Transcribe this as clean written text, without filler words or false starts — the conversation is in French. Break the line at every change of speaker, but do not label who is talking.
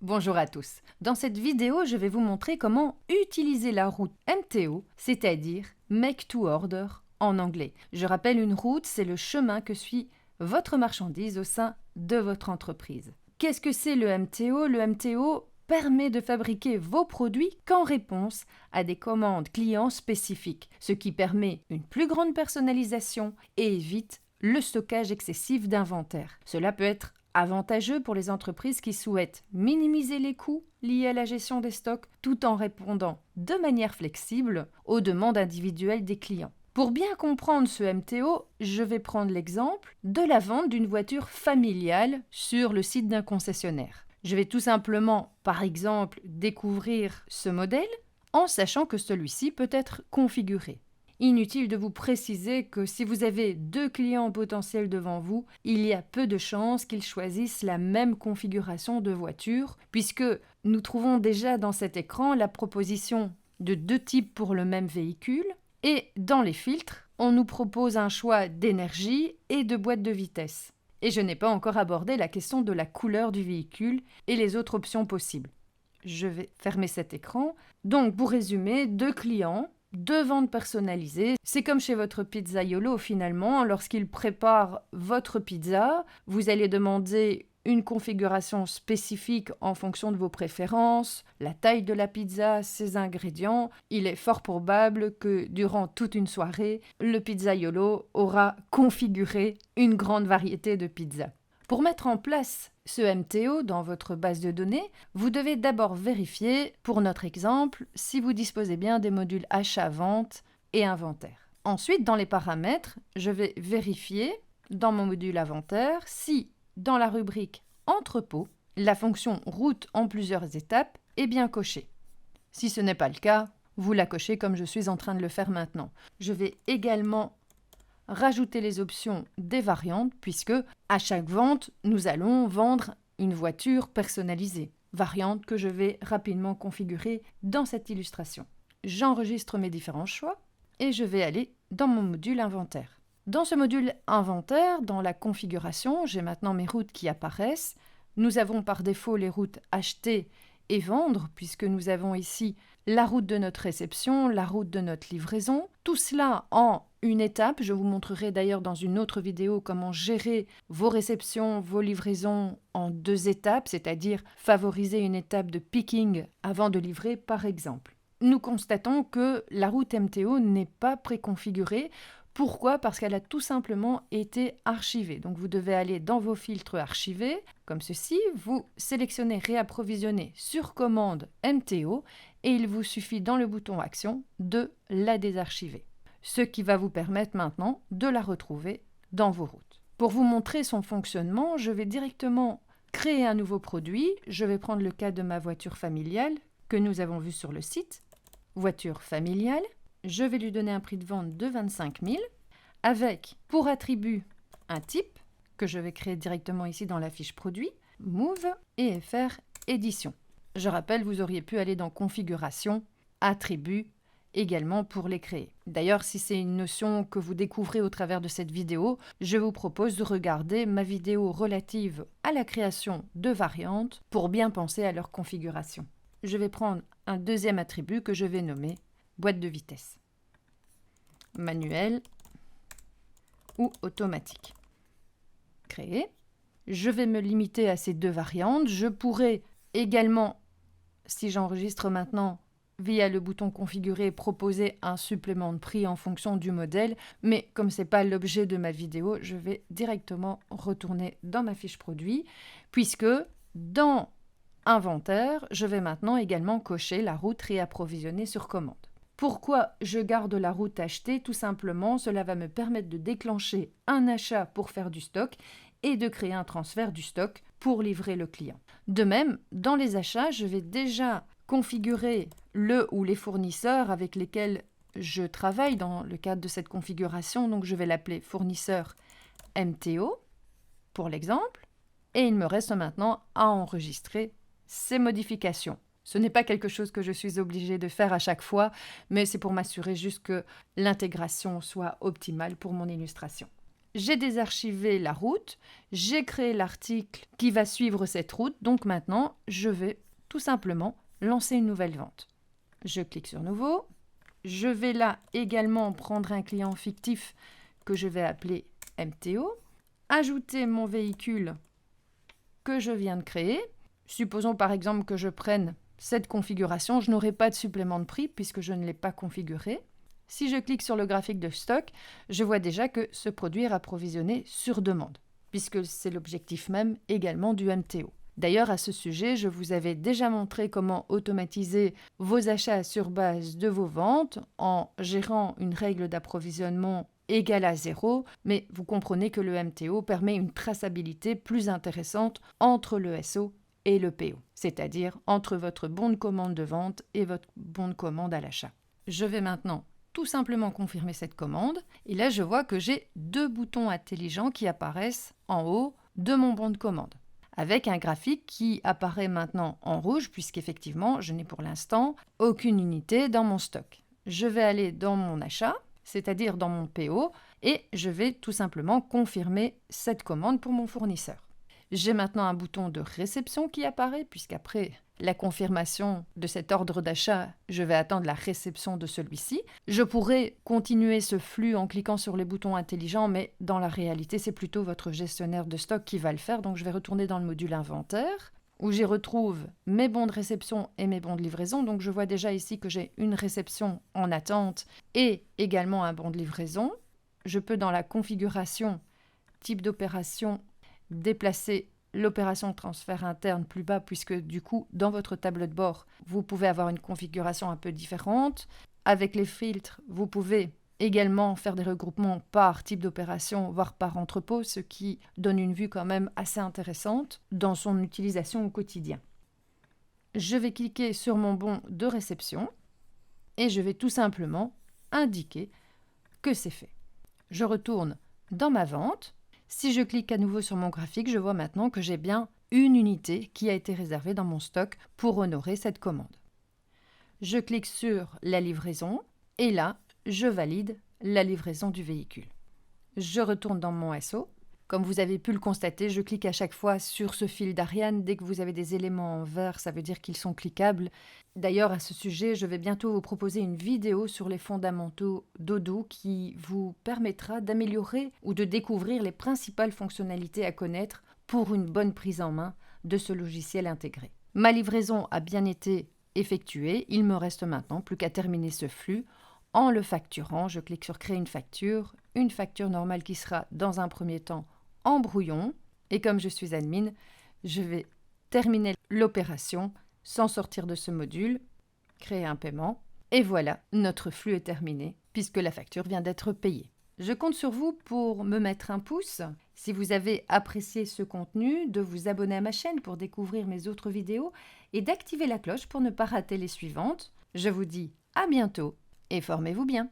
Bonjour à tous. Dans cette vidéo, je vais vous montrer comment utiliser la route MTO, c'est-à-dire Make to Order en anglais. Je rappelle, une route, c'est le chemin que suit votre marchandise au sein de votre entreprise. Qu'est-ce que c'est le MTO? Le MTO permet de fabriquer vos produits qu'en réponse à des commandes clients spécifiques, ce qui permet une plus grande personnalisation et évite le stockage excessif d'inventaire. Cela peut être avantageux pour les entreprises qui souhaitent minimiser les coûts liés à la gestion des stocks tout en répondant de manière flexible aux demandes individuelles des clients. Pour bien comprendre ce MTO, je vais prendre l'exemple de la vente d'une voiture familiale sur le site d'un concessionnaire. Je vais tout simplement, par exemple, découvrir ce modèle en sachant que celui-ci peut être configuré. Inutile de vous préciser que si vous avez deux clients potentiels devant vous, il y a peu de chances qu'ils choisissent la même configuration de voiture, puisque nous trouvons déjà dans cet écran la proposition de deux types pour le même véhicule, et dans les filtres, on nous propose un choix d'énergie et de boîte de vitesse. Et je n'ai pas encore abordé la question de la couleur du véhicule et les autres options possibles. Je vais fermer cet écran. Donc, pour résumer, deux clients, deux ventes personnalisées. C'est comme chez votre pizzaiolo finalement. Lorsqu'il prépare votre pizza, vous allez demander une configuration spécifique en fonction de vos préférences, la taille de la pizza, ses ingrédients. Il est fort probable que durant toute une soirée, le pizzaiolo aura configuré une grande variété de pizzas. Pour mettre en place ce MTO dans votre base de données, vous devez d'abord vérifier, pour notre exemple, si vous disposez bien des modules achat, vente et inventaire. Ensuite, dans les paramètres, je vais vérifier dans mon module inventaire si, dans la rubrique entrepôt, la fonction route en plusieurs étapes est bien cochée. Si ce n'est pas le cas, vous la cochez comme je suis en train de le faire maintenant. Je vais également rajouter les options des variantes puisque à chaque vente, nous allons vendre une voiture personnalisée, variante que je vais rapidement configurer dans cette illustration. J'enregistre mes différents choix et je vais aller dans mon module inventaire. Dans ce module inventaire, dans la configuration, j'ai maintenant mes routes qui apparaissent. Nous avons par défaut les routes acheter et vendre puisque nous avons ici la route de notre réception, la route de notre livraison. Tout cela en une étape. Je vous montrerai d'ailleurs dans une autre vidéo comment gérer vos réceptions, vos livraisons en deux étapes, c'est-à-dire favoriser une étape de picking avant de livrer par exemple. Nous constatons que la route MTO n'est pas préconfigurée. Pourquoi? Parce qu'elle a tout simplement été archivée. Donc vous devez aller dans vos filtres archivés, comme ceci, vous sélectionnez réapprovisionner sur commande MTO et il vous suffit dans le bouton action de la désarchiver. Ce qui va vous permettre maintenant de la retrouver dans vos routes. Pour vous montrer son fonctionnement, je vais directement créer un nouveau produit. Je vais prendre le cas de ma voiture familiale que nous avons vue sur le site. Voiture familiale. Je vais lui donner un prix de vente de 25 000 avec pour attribut un type que je vais créer directement ici dans la fiche produit, Move et faire édition. Je rappelle, vous auriez pu aller dans configuration, attributs, également pour les créer. D'ailleurs, si c'est une notion que vous découvrez au travers de cette vidéo, je vous propose de regarder ma vidéo relative à la création de variantes pour bien penser à leur configuration. Je vais prendre un deuxième attribut que je vais nommer boîte de vitesse, manuel ou automatique. Créer. Je vais me limiter à ces deux variantes. Je pourrais également, si j'enregistre maintenant, via le bouton configurer, proposer un supplément de prix en fonction du modèle, mais comme ce n'est pas l'objet de ma vidéo, je vais directement retourner dans ma fiche produit, puisque dans inventaire, je vais maintenant également cocher la route réapprovisionnée sur commande. Pourquoi je garde la route achetée? Tout simplement, cela va me permettre de déclencher un achat pour faire du stock et de créer un transfert du stock pour livrer le client. De même, dans les achats, je vais déjà configurer le ou les fournisseurs avec lesquels je travaille dans le cadre de cette configuration. Donc, je vais l'appeler fournisseur MTO pour l'exemple. Et il me reste maintenant à enregistrer ces modifications. Ce n'est pas quelque chose que je suis obligée de faire à chaque fois, mais c'est pour m'assurer juste que l'intégration soit optimale pour mon illustration. j'ai désarchivé la route, j'ai créé l'article qui va suivre cette route, donc maintenant, je vais tout simplement lancer une nouvelle vente. Je clique sur Nouveau. Je vais là également prendre un client fictif que je vais appeler MTO, ajouter mon véhicule que je viens de créer. Supposons par exemple que je prenne cette configuration, je n'aurai pas de supplément de prix puisque je ne l'ai pas configuré. Si je clique sur le graphique de stock, je vois déjà que ce produit est approvisionné sur demande, puisque c'est l'objectif même également du MTO. D'ailleurs, à ce sujet, je vous avais déjà montré comment automatiser vos achats sur base de vos ventes en gérant une règle d'approvisionnement égale à 0, mais vous comprenez que le MTO permet une traçabilité plus intéressante entre le SO et le PO, c'est-à-dire entre votre bon de commande de vente et votre bon de commande à l'achat. Je vais maintenant tout simplement confirmer cette commande. Et là, je vois que j'ai 2 boutons intelligents qui apparaissent en haut de mon bon de commande, avec un graphique qui apparaît maintenant en rouge, puisqu'effectivement, je n'ai pour l'instant aucune unité dans mon stock. Je vais aller dans mon achat, c'est-à-dire dans mon PO, et je vais tout simplement confirmer cette commande pour mon fournisseur. J'ai maintenant un bouton de réception qui apparaît, puisqu'après la confirmation de cet ordre d'achat, je vais attendre la réception de celui-ci. Je pourrais continuer ce flux en cliquant sur les boutons intelligents, mais dans la réalité, c'est plutôt votre gestionnaire de stock qui va le faire. Donc je vais retourner dans le module inventaire, où j'y retrouve mes bons de réception et mes bons de livraison. Donc je vois déjà ici que j'ai une réception en attente et également un bon de livraison. Je peux dans la configuration, type d'opération, déplacer l'opération de transfert interne plus bas, puisque du coup, dans votre tableau de bord, vous pouvez avoir une configuration un peu différente. Avec les filtres, vous pouvez également faire des regroupements par type d'opération, voire par entrepôt, ce qui donne une vue quand même assez intéressante dans son utilisation au quotidien. Je vais cliquer sur mon bon de réception et je vais tout simplement indiquer que c'est fait. Je retourne dans ma vente. Si je clique à nouveau sur mon graphique, je vois maintenant que j'ai bien une unité qui a été réservée dans mon stock pour honorer cette commande. Je clique sur la livraison et là, je valide la livraison du véhicule. Je retourne dans mon SO. Comme vous avez pu le constater, je clique à chaque fois sur ce fil d'Ariane. Dès que vous avez des éléments en vert, ça veut dire qu'ils sont cliquables. D'ailleurs, à ce sujet, je vais bientôt vous proposer une vidéo sur les fondamentaux d'Odoo qui vous permettra d'améliorer ou de découvrir les principales fonctionnalités à connaître pour une bonne prise en main de ce logiciel intégré. Ma livraison a bien été effectuée. Il me reste maintenant plus qu'à terminer ce flux en le facturant. Je clique sur créer une facture normale qui sera dans un premier temps en brouillon, et comme je suis admin, je vais terminer l'opération sans sortir de ce module, créer un paiement, et voilà, notre flux est terminé puisque la facture vient d'être payée. Je compte sur vous pour me mettre un pouce, si vous avez apprécié ce contenu, de vous abonner à ma chaîne pour découvrir mes autres vidéos et d'activer la cloche pour ne pas rater les suivantes. Je vous dis à bientôt et formez-vous bien.